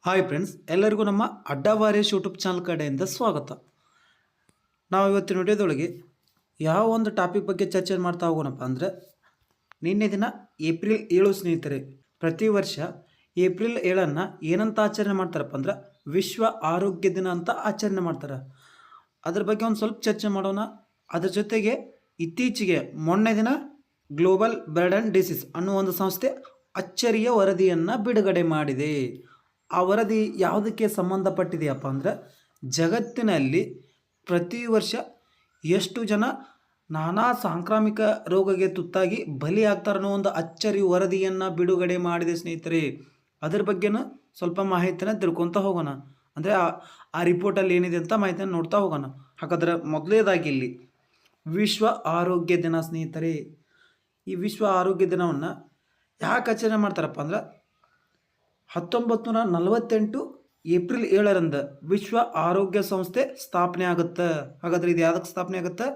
Hi friends, ಎಲ್ಲರಿಗೂ ನಮ್ಮ ಅಡ್ಡಾ ವಾರಿಯರ್ಸ್ ಯೂಟ್ಯೂಬ್ ಚಾನಲ್ ಕಡೆಯಿಂದ ಸ್ವಾಗತ. ನಾವು ಇವತ್ತಿನ ವಿಡಿಯೋದೊಳಗೆ ಯಾವ ಒಂದು ಟಾಪಿಕ್ ಬಗ್ಗೆ ಚರ್ಚೆ ಮಾಡ್ತಾ ಹೋಗೋಣಪ್ಪ ಅಂದರೆ, ನಿನ್ನೆ ದಿನ ಏಪ್ರಿಲ್ 7 ಸ್ನೇಹಿತರೆ. ಪ್ರತಿ ವರ್ಷ ಏಪ್ರಿಲ್ 7 ಏನಂತ ಆಚರಣೆ ಮಾಡ್ತಾರಪ್ಪ ಅಂದ್ರೆ ವಿಶ್ವ ಆರೋಗ್ಯ ದಿನ ಅಂತ ಆಚರಣೆ ಮಾಡ್ತಾರೆ. ಅದ್ರ ಬಗ್ಗೆ ಒಂದು ಸ್ವಲ್ಪ ಚರ್ಚೆ ಮಾಡೋಣ. ಅದ್ರ ಜೊತೆಗೆ ಇತ್ತೀಚೆಗೆ ಮೊನ್ನೆ ದಿನ ಗ್ಲೋಬಲ್ ಬರ್ಡನ್ ಡಿಸೀಸ್ ಅನ್ನೋ ಒಂದು ಸಂಸ್ಥೆ ಅಚ್ಚರಿಯ ವರದಿಯನ್ನು ಬಿಡುಗಡೆ ಮಾಡಿದೆ. ಆ ವರದಿ ಯಾವುದಕ್ಕೆ ಸಂಬಂಧಪಟ್ಟಿದೆಯಪ್ಪ ಅಂದರೆ, ಜಗತ್ತಿನಲ್ಲಿ ಪ್ರತಿ ವರ್ಷ ಎಷ್ಟು ಜನ ನಾನಾ ಸಾಂಕ್ರಾಮಿಕ ರೋಗಕ್ಕೆ ತುತ್ತಾಗಿ ಬಲಿಯಾಗ್ತಾರೆ ಅನ್ನೋ ಒಂದು ಅಚ್ಚರಿ ವರದಿಯನ್ನು ಬಿಡುಗಡೆ ಮಾಡಿದೆ ಸ್ನೇಹಿತರೆ. ಅದ್ರ ಬಗ್ಗೆನೂ ಸ್ವಲ್ಪ ಮಾಹಿತಿನ ತಿಳ್ಕೊತಾ ಹೋಗೋಣ. ಅಂದರೆ ಆ ರಿಪೋರ್ಟಲ್ಲಿ ಏನಿದೆ ಅಂತ ಮಾಹಿತಿಯನ್ನು ನೋಡ್ತಾ ಹೋಗೋಣ. ಹಾಗಾದರೆ ಮೊದಲನೇದಾಗಿ ಇಲ್ಲಿ ವಿಶ್ವ ಆರೋಗ್ಯ ದಿನ ಸ್ನೇಹಿತರೆ. ಈ ವಿಶ್ವ ಆರೋಗ್ಯ ದಿನವನ್ನು ಯಾಕೆ ಆಚರಣೆ ಮಾಡ್ತಾರಪ್ಪ ಅಂದ್ರೆ, 1948 ಏಪ್ರಿಲ್ 7 ವಿಶ್ವ ಆರೋಗ್ಯ ಸಂಸ್ಥೆ ಸ್ಥಾಪನೆ ಆಗುತ್ತೆ. ಹಾಗಾದರೆ ಇದು ಯಾವುದಕ್ಕೆ ಸ್ಥಾಪನೆ ಆಗುತ್ತೆ?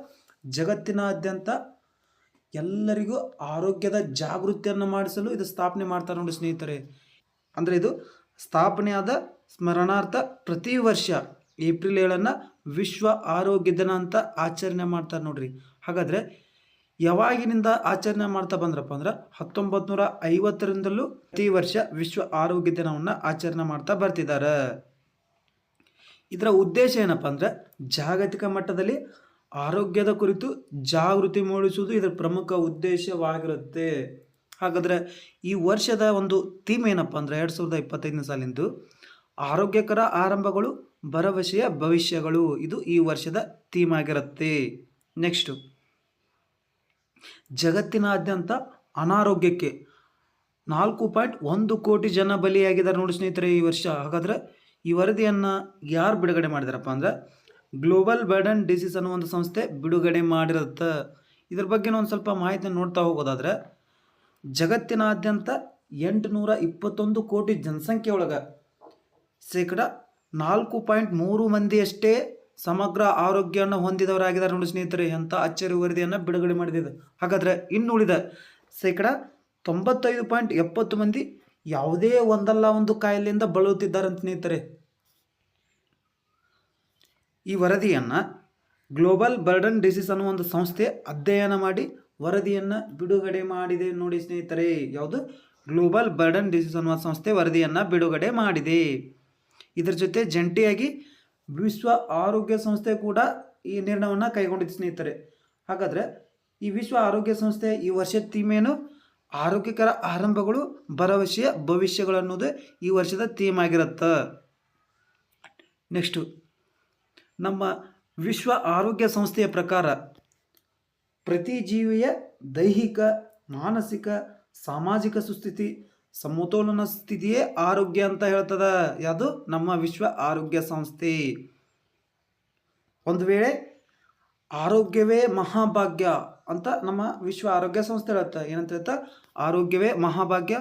ಜಗತ್ತಿನಾದ್ಯಂತ ಎಲ್ಲರಿಗೂ ಆರೋಗ್ಯದ ಜಾಗೃತಿಯನ್ನು ಮಾಡಿಸಲು ಇದು ಸ್ಥಾಪನೆ ಮಾಡ್ತಾರೆ ನೋಡಿ ಸ್ನೇಹಿತರೆ. ಅಂದರೆ ಇದು ಸ್ಥಾಪನೆಯಾದ ಸ್ಮರಣಾರ್ಥ ಪ್ರತಿ ವರ್ಷ ಏಪ್ರಿಲ್ 7 ವಿಶ್ವ ಆರೋಗ್ಯ ದಿನ ಅಂತ ಆಚರಣೆ ಮಾಡ್ತಾರೆ ನೋಡ್ರಿ. ಹಾಗಾದರೆ ಯಾವಾಗಿನಿಂದ ಆಚರಣೆ ಮಾಡ್ತಾ ಬಂದ್ರಪ್ಪ ಅಂದ್ರೆ, 1950ರಿಂದಲೂ ಪ್ರತಿ ವರ್ಷ ವಿಶ್ವ ಆರೋಗ್ಯ ದಿನವನ್ನು ಆಚರಣೆ ಮಾಡ್ತಾ ಬರ್ತಿದ್ದಾರೆ. ಇದರ ಉದ್ದೇಶ ಏನಪ್ಪ ಅಂದರೆ, ಜಾಗತಿಕ ಮಟ್ಟದಲ್ಲಿ ಆರೋಗ್ಯದ ಕುರಿತು ಜಾಗೃತಿ ಮೂಡಿಸುವುದು ಇದರ ಪ್ರಮುಖ ಉದ್ದೇಶವಾಗಿರುತ್ತೆ. ಹಾಗಾದರೆ ಈ ವರ್ಷದ ಒಂದು ಥೀಮ್ ಏನಪ್ಪ ಅಂದರೆ, 2025 ಸಾಲಿಂದು ಆರೋಗ್ಯಕರ ಆರಂಭಗಳು ಭರವಸೆಯ ಭವಿಷ್ಯಗಳು, ಇದು ಈ ವರ್ಷದ ಥೀಮ್ ಆಗಿರುತ್ತೆ. ನೆಕ್ಸ್ಟು, ಜಗತ್ತಿನಾದ್ಯಂತ ಅನಾರೋಗ್ಯಕ್ಕೆ 4.1 ಕೋಟಿ ಜನ ಬಲಿಯಾಗಿದ್ದಾರೆ ನೋಡಿ ಸ್ನೇಹಿತರೆ ಈ ವರ್ಷ. ಹಾಗಾದರೆ ಈ ವರದಿಯನ್ನು ಯಾರು ಬಿಡುಗಡೆ ಮಾಡಿದಾರಪ್ಪ ಅಂದರೆ, ಗ್ಲೋಬಲ್ ಬರ್ಡನ್ ಡಿಸೀಸ್ ಅನ್ನೋ ಒಂದು ಸಂಸ್ಥೆ ಬಿಡುಗಡೆ ಮಾಡಿರುತ್ತೆ. ಇದ್ರ ಬಗ್ಗೆ ಒಂದು ಸ್ವಲ್ಪ ಮಾಹಿತಿ ನೋಡ್ತಾ ಹೋಗೋದಾದರೆ, ಜಗತ್ತಿನಾದ್ಯಂತ 821 ಕೋಟಿ ಜನಸಂಖ್ಯೆ ಒಳಗೆ ಶೇಕಡ 4.3 ಮಂದಿಯಷ್ಟೇ ಸಮಗ್ರ ಆರೋಗ್ಯವನ್ನು ಹೊಂದಿದವರಾಗಿದ್ದಾರೆ ನೋಡಿ ಸ್ನೇಹಿತರೆ. ಅಂತ ಅಚ್ಚರಿ ವರದಿಯನ್ನು ಬಿಡುಗಡೆ ಮಾಡಿದೆ. ಹಾಗಾದರೆ ಇನ್ನುಳಿದ ಶೇಕಡ 95.70 ಮಂದಿ ಯಾವುದೇ ಒಂದಲ್ಲ ಒಂದು ಕಾಯಿಲೆಯಿಂದ ಬಳಲುತ್ತಿದ್ದಾರೆ ಅಂತ ಸ್ನೇಹಿತರೆ. ಈ ವರದಿಯನ್ನು ಗ್ಲೋಬಲ್ ಬರ್ಡನ್ ಡಿಸೀಸ್ ಅನ್ನೋ ಒಂದು ಸಂಸ್ಥೆ ಅಧ್ಯಯನ ಮಾಡಿ ವರದಿಯನ್ನು ಬಿಡುಗಡೆ ಮಾಡಿದೆ ನೋಡಿ ಸ್ನೇಹಿತರೆ. ಯಾವುದು? ಗ್ಲೋಬಲ್ ಬರ್ಡನ್ ಡಿಸೀಸ್ ಅನ್ನುವ ಸಂಸ್ಥೆ ವರದಿಯನ್ನು ಬಿಡುಗಡೆ ಮಾಡಿದೆ. ಇದರ ಜೊತೆ ಜಂಟಿಯಾಗಿ ವಿಶ್ವ ಆರೋಗ್ಯ ಸಂಸ್ಥೆ ಕೂಡ ಈ ನಿರ್ಣಯವನ್ನು ಕೈಗೊಂಡಿದೆ ಸ್ನೇಹಿತರೆ. ಹಾಗಾದರೆ ಈ ವಿಶ್ವ ಆರೋಗ್ಯ ಸಂಸ್ಥೆ ಈ ವರ್ಷದ ಥೀಮ್ ಏನು? ಆರೋಗ್ಯಕರ ಆರಂಭಗಳು ಭರವಸೆಯ ಭವಿಷ್ಯಗಳು ಅನ್ನೋದು ಈ ವರ್ಷದ ಥೀಮ್ ಆಗಿರುತ್ತೆ. ನೆಕ್ಸ್ಟು, ನಮ್ಮ ವಿಶ್ವ ಆರೋಗ್ಯ ಸಂಸ್ಥೆಯ ಪ್ರಕಾರ ಪ್ರತಿ ಜೀವಿಯ ದೈಹಿಕ, ಮಾನಸಿಕ, ಸಾಮಾಜಿಕ ಸುಸ್ಥಿತಿ ಸಮತೋಲನ ಸ್ಥಿತಿಯೇ ಆರೋಗ್ಯ ಅಂತ ಹೇಳ್ತದ. ಯಾವುದು? ನಮ್ಮ ವಿಶ್ವ ಆರೋಗ್ಯ ಸಂಸ್ಥೆ. ಒಂದು ವೇಳೆ ಆರೋಗ್ಯವೇ ಮಹಾಭಾಗ್ಯ ಅಂತ ನಮ್ಮ ವಿಶ್ವ ಆರೋಗ್ಯ ಸಂಸ್ಥೆ ಹೇಳುತ್ತೆ. ಏನಂತ ಹೇಳ್ತಾ? ಆರೋಗ್ಯವೇ ಮಹಾಭಾಗ್ಯ.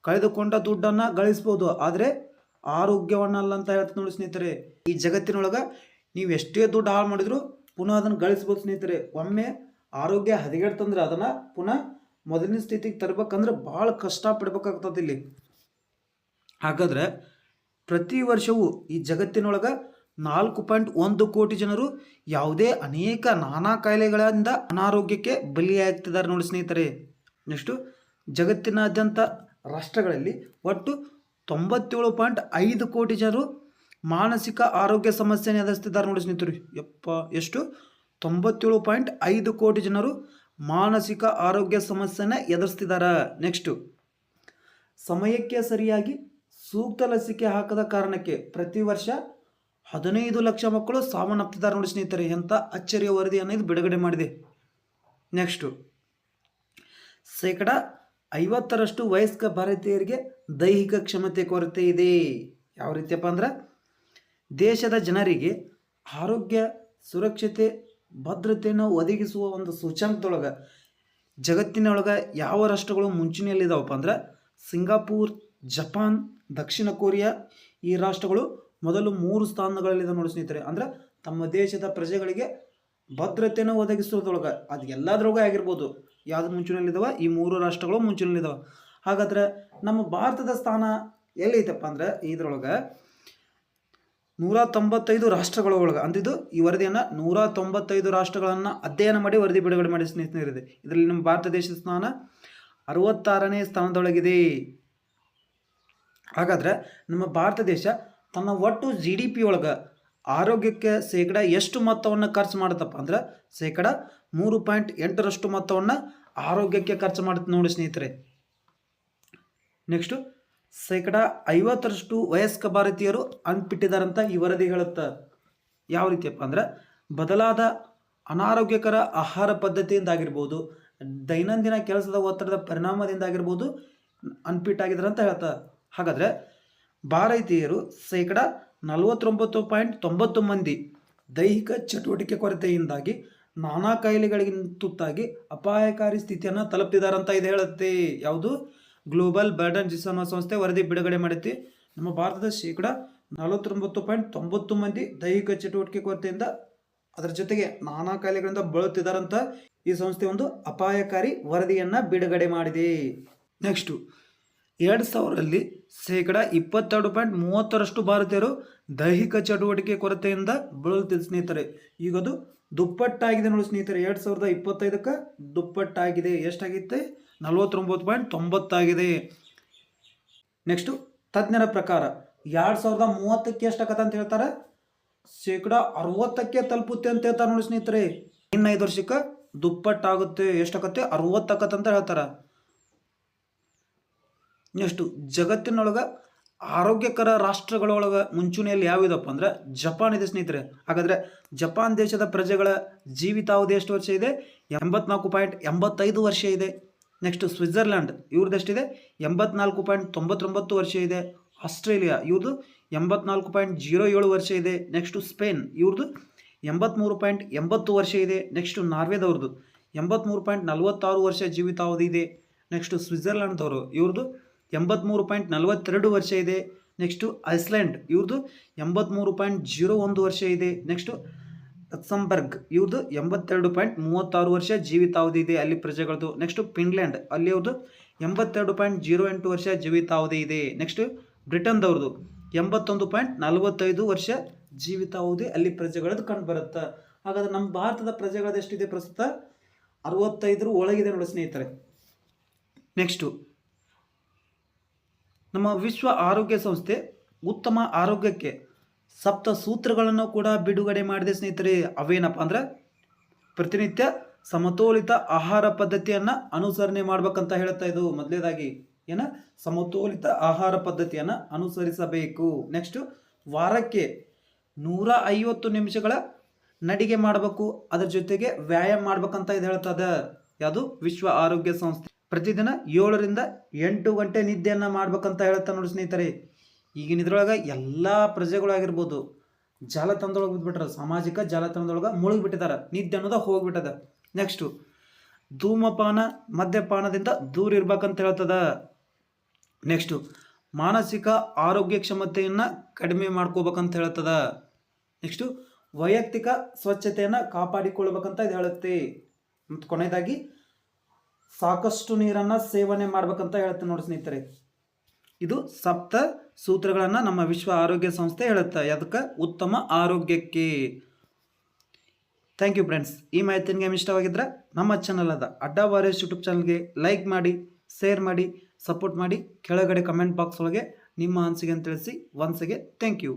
ಕಳೆದುಕೊಂಡ ದುಡ್ಡನ್ನು ಗಳಿಸ್ಬೋದು, ಆದರೆ ಆರೋಗ್ಯವನ್ನಲ್ಲ ಅಂತ ಹೇಳ್ತಾ ನೋಡಿ ಸ್ನೇಹಿತರೆ. ಈ ಜಗತ್ತಿನೊಳಗೆ ನೀವು ಎಷ್ಟೇ ದುಡ್ಡು ಹಾಳು ಮಾಡಿದ್ರು ಪುನಃ ಅದನ್ನು ಗಳಿಸ್ಬೋದು ಸ್ನೇಹಿತರೆ. ಒಮ್ಮೆ ಆರೋಗ್ಯ ಹದಗೆಡ್ತಂದ್ರೆ ಅದನ್ನು ಪುನಃ ಮೊದಲಿನ ಸ್ಥಿತಿಗೆ ತರಬೇಕಂದ್ರೆ ಭಾಳ ಕಷ್ಟಪಡ್ಬೇಕಾಗ್ತದೆ ಇಲ್ಲಿ. ಹಾಗಾದರೆ ಪ್ರತಿ ವರ್ಷವೂ ಈ ಜಗತ್ತಿನೊಳಗೆ 4.1 ಕೋಟಿ ಜನರು ಯಾವುದೇ ಅನೇಕ ನಾನಾ ಕಾಯಿಲೆಗಳಿಂದ ಅನಾರೋಗ್ಯಕ್ಕೆ ಬಲಿಯಾಗ್ತಿದ್ದಾರೆ ನೋಡಿ ಸ್ನೇಹಿತರೆ. ನೆಕ್ಸ್ಟು, ಜಗತ್ತಿನಾದ್ಯಂತ ರಾಷ್ಟ್ರಗಳಲ್ಲಿ ಒಟ್ಟು 97.5 ಕೋಟಿ ಜನರು ಮಾನಸಿಕ ಆರೋಗ್ಯ ಸಮಸ್ಯೆಯನ್ನು ಎದುರಿಸ್ತಿದ್ದಾರೆ ನೋಡಿ ಸ್ನೇಹಿತರು. ಎಷ್ಟು? 97.5 ಕೋಟಿ ಜನರು ಮಾನಸಿಕ ಆರೋಗ್ಯ ಸಮಸ್ಯೆನ ಎದುರಿಸ್ತಿದ್ದಾರೆ. ನೆಕ್ಸ್ಟು, ಸಮಯಕ್ಕೆ ಸರಿಯಾಗಿ ಸೂಕ್ತ ಲಸಿಕೆ ಹಾಕದ ಕಾರಣಕ್ಕೆ ಪ್ರತಿ ವರ್ಷ 15 ಲಕ್ಷ ಮಕ್ಕಳು ಸಾವನ್ನಪ್ತಿದ್ದಾರೆ ನೋಡಿ ಸ್ನೇಹಿತರೆ. ಎಂಥ ಅಚ್ಚರಿಯ ವರದಿಯನ್ನು ಇದು ಬಿಡುಗಡೆ ಮಾಡಿದೆ. ನೆಕ್ಸ್ಟು, ಶೇಕಡ 50ರಷ್ಟು ವಯಸ್ಕ ಭಾರತೀಯರಿಗೆ ದೈಹಿಕ ಕ್ಷಮತೆ ಕೊರತೆ ಇದೆ. ಯಾವ ರೀತಿಯಪ್ಪ ಅಂದ್ರೆ, ದೇಶದ ಜನರಿಗೆ ಆರೋಗ್ಯ, ಸುರಕ್ಷತೆ, ಭದ್ರತೆಯನ್ನು ಒದಗಿಸುವ ಒಂದು ಸೂಚ್ಯಂಕದೊಳಗೆ ಜಗತ್ತಿನೊಳಗೆ ಯಾವ ರಾಷ್ಟ್ರಗಳು ಮುಂಚೂಣಿಯಲ್ಲಿದ್ದಾವಪ್ಪ ಅಂದ್ರೆ, ಸಿಂಗಾಪುರ್, ಜಪಾನ್, ದಕ್ಷಿಣ ಕೊರಿಯಾ ಈ ರಾಷ್ಟ್ರಗಳು ಮೊದಲು 3 ಸ್ಥಾನಗಳಲ್ಲಿದೆ ನೋಡಿ ಸ್ನೇಹಿತರೆ. ಅಂದರೆ ತಮ್ಮ ದೇಶದ ಪ್ರಜೆಗಳಿಗೆ ಭದ್ರತೆಯನ್ನು ಒದಗಿಸೋದ್ರೊಳಗೆ ಅದು ಎಲ್ಲದರೊಳಗೆ ಆಗಿರ್ಬೋದು. ಯಾವುದು ಮುಂಚೂಣಿಯಲ್ಲಿದ್ದಾವೆ? ಈ 3 ರಾಷ್ಟ್ರಗಳು ಮುಂಚೂಣಿಯಲ್ಲಿದ್ದಾವೆ. ಹಾಗಾದರೆ ನಮ್ಮ ಭಾರತದ ಸ್ಥಾನ ಎಲ್ಲೈತಪ್ಪ ಅಂದ್ರೆ ಇದ್ರೊಳಗೆ 195 ರಾಷ್ಟ್ರಗಳ ಒಳಗೆ ಅಂದಿದ್ದು ಈ ವರದಿಯನ್ನು 195 ರಾಷ್ಟ್ರಗಳನ್ನು ಅಧ್ಯಯನ ಮಾಡಿ ವರದಿ ಬಿಡುಗಡೆ ಮಾಡಿ ಸ್ನೇಹಿತರಿದೆ. ಇದರಲ್ಲಿ ನಮ್ಮ ಭಾರತ ದೇಶದ ಸ್ಥಾನ 66ನೇ ಸ್ಥಾನದೊಳಗಿದೆ. ಹಾಗಾದರೆ ನಮ್ಮ ಭಾರತ ದೇಶ ತನ್ನ ಒಟ್ಟು GDP ಒಳಗೆ ಆರೋಗ್ಯಕ್ಕೆ ಶೇಕಡ ಎಷ್ಟು ಮೊತ್ತವನ್ನು ಖರ್ಚು ಮಾಡುತ್ತಪ್ಪ ಅಂದ್ರೆ ಶೇಕಡ 3.8ರಷ್ಟು ಮೊತ್ತವನ್ನು ಆರೋಗ್ಯಕ್ಕೆ ಖರ್ಚು ಮಾಡುತ್ತೆ ನೋಡಿ ಸ್ನೇಹಿತರೆ. ನೆಕ್ಸ್ಟು ಶೇಕಡ 50ರಷ್ಟು ವಯಸ್ಕ ಭಾರತೀಯರು ಅಂದ್ಬಿಟ್ಟಿದ್ದಾರಂತ ಈ ವರದಿ ಹೇಳುತ್ತೆ. ಯಾವ ರೀತಿಯಪ್ಪ ಅಂದ್ರೆ ಬದಲಾದ ಅನಾರೋಗ್ಯಕರ ಆಹಾರ ಪದ್ಧತಿಯಿಂದಾಗಿರ್ಬೋದು, ದೈನಂದಿನ ಕೆಲಸದ ಒತ್ತಡದ ಪರಿಣಾಮದಿಂದಾಗಿರ್ಬೋದು ಅನ್ಫಿಟ್ ಆಗಿದ್ದಾರೆ ಅಂತ ಹೇಳ್ತಾರೆ. ಹಾಗಾದರೆ ಭಾರತೀಯರು ಶೇಕಡ 49.90 ಮಂದಿ ದೈಹಿಕ ಚಟುವಟಿಕೆ ಕೊರತೆಯಿಂದಾಗಿ ನಾನಾ ಕಾಯಿಲೆಗಳಿಗೆ ತುತ್ತಾಗಿ ಅಪಾಯಕಾರಿ ಸ್ಥಿತಿಯನ್ನು ತಲುಪ್ತಿದ್ದಾರಂತ ಇದು ಹೇಳುತ್ತೆ. ಯಾವುದು ಗ್ಲೋಬಲ್ ಬರ್ಡನ್ ಡಿಸೀಸ್ ಅನ್ನೋ ಸಂಸ್ಥೆ ವರದಿ ಬಿಡುಗಡೆ ಮಾಡುತ್ತೆ. ನಮ್ಮ ಭಾರತದ ಶೇಕಡ 49.90 ಮಂದಿ ದೈಹಿಕ ಚಟುವಟಿಕೆ ಕೊರತೆಯಿಂದ ಅದರ ಜೊತೆಗೆ ನಾನಾ ಕಾಯಿಲೆಗಳಿಂದ ಬಳಲುತ್ತಿದ್ದಾರಂತ ಈ ಸಂಸ್ಥೆ ಒಂದು ಅಪಾಯಕಾರಿ ವರದಿಯನ್ನು ಬಿಡುಗಡೆ ಮಾಡಿದೆ. ನೆಕ್ಸ್ಟು 2000ರಲ್ಲಿ ಶೇಕಡ 22.30ರಷ್ಟು ಭಾರತೀಯರು ದೈಹಿಕ ಚಟುವಟಿಕೆ ಕೊರತೆಯಿಂದ ಬಳಲುತ್ತಿದ್ದ ಸ್ನೇಹಿತರೆ. ಈಗ ಅದು ದುಪ್ಪಟ್ಟಾಗಿದೆ ನೋಡಿ ಸ್ನೇಹಿತರೆ. 2025ಕ್ಕೆ ದುಪ್ಪಟ್ಟಾಗಿದೆ. ಎಷ್ಟಾಗಿತ್ತೆ? 49.90 ಆಗಿದೆ. ನೆಕ್ಸ್ಟು ತಜ್ಞರ ಪ್ರಕಾರ 2030ಕ್ಕೆ ಎಷ್ಟಾಗತ್ತೆ ಅಂತ ಹೇಳ್ತಾರೆ? ಶೇಕಡ 60ಕ್ಕೆ ತಲುಪುತ್ತೆ ಅಂತ ಹೇಳ್ತಾರೆ ನೋಡಿ ಸ್ನೇಹಿತರೆ. ಇನ್ನು 5 ವರ್ಷಕ್ಕೆ ದುಪ್ಪಟ್ಟಾಗುತ್ತೆ. ಎಷ್ಟಾಗತ್ತೆ? 60 ಆಕತ್ತೆ ಅಂತ ಹೇಳ್ತಾರೆ. ನೆಕ್ಸ್ಟು ಜಗತ್ತಿನೊಳಗೆ ಆರೋಗ್ಯಕರ ರಾಷ್ಟ್ರಗಳೊಳಗೆ ಮುಂಚೂಣಿಯಲ್ಲಿ ಯಾವಿದಪ್ಪ ಅಂದ್ರೆ ಜಪಾನ್ ಇದೆ ಸ್ನೇಹಿತರೆ. ಹಾಗಾದರೆ ಜಪಾನ್ ದೇಶದ ಪ್ರಜೆಗಳ ಜೀವಿತಾವಧಿ ಎಷ್ಟು ವರ್ಷ ಇದೆ? 84.85 ವರ್ಷ ಇದೆ. Next Switzerland ಇವ್ರದ್ದೆಷ್ಟಿದೆ? 84.99 ವರ್ಷ ಇದೆ. ಆಸ್ಟ್ರೇಲಿಯಾ ಇವ್ರದ್ದು 84.07 ವರ್ಷ ಇದೆ. ನೆಕ್ಸ್ಟು ಸ್ಪೇನ್ ಇವ್ರದ್ದು 83.80 ವರ್ಷ ಇದೆ. ನೆಕ್ಸ್ಟು ನಾರ್ವೆದವ್ರದ್ದು 83.46 ವರ್ಷ ಜೀವಿತಾವಧಿ ಇದೆ. ನೆಕ್ಸ್ಟು ಸ್ವಿಟ್ಜರ್ಲ್ಯಾಂಡ್ದವರು ಇವ್ರದ್ದು 83.42 ವರ್ಷ ಇದೆ. ನೆಕ್ಸ್ಟು ಐಸ್ಲ್ಯಾಂಡ್ ಇವ್ರದ್ದು 83.01 ವರ್ಷ ಇದೆ. ನೆಕ್ಸ್ಟು ಲಕ್ಸಂಬರ್ಗ್ ಇವ್ರದ್ದು 82.36 ವರ್ಷ ಜೀವಿತಾವಧಿ ಇದೆ ಅಲ್ಲಿ ಪ್ರಜೆಗಳದ್ದು. ನೆಕ್ಸ್ಟು ಫಿನ್ಲ್ಯಾಂಡ್ ಅಲ್ಲಿ ಅವ್ರದ್ದು 82.08 ವರ್ಷ ಜೀವಿತಾವಧಿ ಇದೆ. ನೆಕ್ಸ್ಟು ಬ್ರಿಟನ್ದವ್ರದ್ದು 81.45 ವರ್ಷ ಜೀವಿತಾವಧಿ ಅಲ್ಲಿ ಪ್ರಜೆಗಳದ್ದು ಕಂಡು ಬರುತ್ತೆ. ಹಾಗಾದ್ರೆ ನಮ್ಮ ಭಾರತದ ಪ್ರಜೆಗಳದ್ದು ಎಷ್ಟಿದೆ ಪ್ರಸ್ತುತ? 65 ಒಳಗಿದೆ ನೋಡಿ ಸ್ನೇಹಿತರೆ. ನೆಕ್ಸ್ಟು ನಮ್ಮ ವಿಶ್ವ ಆರೋಗ್ಯ ಸಂಸ್ಥೆ ಉತ್ತಮ ಆರೋಗ್ಯಕ್ಕೆ 7 ಸೂತ್ರಗಳನ್ನು ಕೂಡ ಬಿಡುಗಡೆ ಮಾಡಿದೆ ಸ್ನೇಹಿತರೆ. ಅವೇನಪ್ಪ ಅಂದ್ರೆ ಪ್ರತಿನಿತ್ಯ ಸಮತೋಲಿತ ಆಹಾರ ಪದ್ಧತಿಯನ್ನು ಅನುಸರಣೆ ಮಾಡ್ಬೇಕಂತ ಹೇಳ್ತಾ ಇದು. ಮೊದಲೇದಾಗಿ ಸಮತೋಲಿತ ಆಹಾರ ಪದ್ಧತಿಯನ್ನು ಅನುಸರಿಸಬೇಕು. ನೆಕ್ಸ್ಟು ವಾರಕ್ಕೆ 150 ನಿಮಿಷಗಳ ನಡಿಗೆ ಮಾಡಬೇಕು. ಅದರ ಜೊತೆಗೆ ವ್ಯಾಯಾಮ ಮಾಡ್ಬೇಕಂತ ಇದು ಹೇಳ್ತದ. ಯಾವುದು? ವಿಶ್ವ ಆರೋಗ್ಯ ಸಂಸ್ಥೆ. ಪ್ರತಿದಿನ 7 ರಿಂದ 8 ಗಂಟೆ ನಿದ್ದೆಯನ್ನು ಮಾಡ್ಬೇಕಂತ ಹೇಳ್ತಾ ನೋಡಿ ಸ್ನೇಹಿತರೆ. ಈಗಿನ ಇದ್ರೊಳಗೆ ಎಲ್ಲ ಪ್ರಜೆಗಳಾಗಿರ್ಬೋದು ಜಾಲತಾಣದೊಳಗೆ ಬಿದ್ದುಬಿಟ್ರೆ, ಸಾಮಾಜಿಕ ಜಾಲತಾಣದೊಳಗೆ ಮುಳುಗಿಬಿಟ್ಟಿದ್ದಾರೆ. ನಿದ್ದೆ ಅನ್ನೋದು ಹೋಗ್ಬಿಟ್ಟದ. ನೆಕ್ಸ್ಟು ಧೂಮಪಾನ ಮದ್ಯಪಾನದಿಂದ ದೂರ ಇರ್ಬೇಕಂತ ಹೇಳ್ತದ. ನೆಕ್ಸ್ಟು ಮಾನಸಿಕ ಆರೋಗ್ಯ ಕ್ಷಮತೆಯನ್ನು ಕಡಿಮೆ ಮಾಡ್ಕೋಬೇಕಂತ ಹೇಳ್ತದ. ನೆಕ್ಸ್ಟು ವೈಯಕ್ತಿಕ ಸ್ವಚ್ಛತೆಯನ್ನು ಕಾಪಾಡಿಕೊಳ್ಬೇಕಂತ ಇದು ಹೇಳುತ್ತೆ. ಮತ್ತು ಕೊನೆಯದಾಗಿ ಸಾಕಷ್ಟು ನೀರನ್ನು ಸೇವನೆ ಮಾಡ್ಬೇಕಂತ ಹೇಳ್ತೆ ನೋಡಿ ಸ್ನೇಹಿತರೆ. ಇದು 7 ಸೂತ್ರಗಳನ್ನು ನಮ್ಮ ವಿಶ್ವ ಆರೋಗ್ಯ ಸಂಸ್ಥೆ ಹೇಳುತ್ತೆ. ಅದಕ್ಕೆ ಉತ್ತಮ ಆರೋಗ್ಯಕ್ಕೆ. Thank you friends. ಈ ಮಾಹಿತಿ ನಿಮಗೆ ಇಷ್ಟವಾಗಿದ್ದರೆ ನಮ್ಮ ಚಾನಲ್ ಆದ ಅಡ್ಡಾ ವಾರಿಯರ್ಸ್ ಯೂಟ್ಯೂಬ್ ಚಾನಲ್ಗೆ ಲೈಕ್ ಮಾಡಿ, ಶೇರ್ ಮಾಡಿ, ಸಪೋರ್ಟ್ ಮಾಡಿ. ಕೆಳಗಡೆ ಕಮೆಂಟ್ ಬಾಕ್ಸ್ ಒಳಗೆ ನಿಮ್ಮ ಅನಿಸಿಕೆ ತಿಳಿಸಿ. Once again thank you.